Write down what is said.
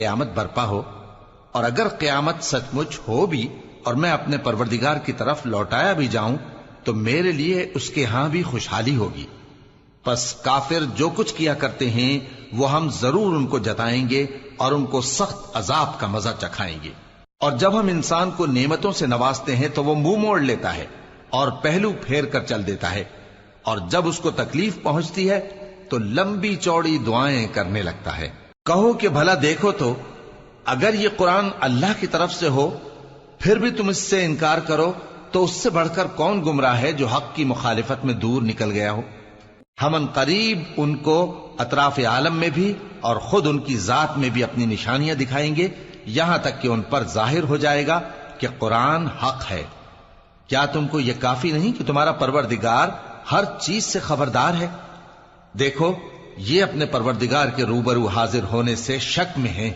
قیامت برپا ہو، اور اگر قیامت سچ مچ ہو بھی اور میں اپنے پروردگار کی طرف لوٹایا بھی جاؤں تو میرے لیے اس کے ہاں بھی خوشحالی ہوگی۔ پس کافر جو کچھ کیا کرتے ہیں وہ ہم ضرور ان کو جتائیں گے اور ان کو سخت عذاب کا مزہ چکھائیں گے۔ اور جب ہم انسان کو نعمتوں سے نوازتے ہیں تو وہ منہ موڑ لیتا ہے اور پہلو پھیر کر چل دیتا ہے، اور جب اس کو تکلیف پہنچتی ہے تو لمبی چوڑی دعائیں کرنے لگتا ہے۔ کہو کہ بھلا دیکھو تو اگر یہ قرآن اللہ کی طرف سے ہو پھر بھی تم اس سے انکار کرو تو اس سے بڑھ کر کون گمراہ ہے جو حق کی مخالفت میں دور نکل گیا ہو۔ ہم ان قریب ان کو اطراف عالم میں بھی اور خود ان کی ذات میں بھی اپنی نشانیاں دکھائیں گے، یہاں تک کہ ان پر ظاہر ہو جائے گا کہ قرآن حق ہے۔ کیا تم کو یہ کافی نہیں کہ تمہارا پروردگار ہر چیز سے خبردار ہے؟ دیکھو یہ اپنے پروردگار کے روبرو حاضر ہونے سے شک میں ہیں۔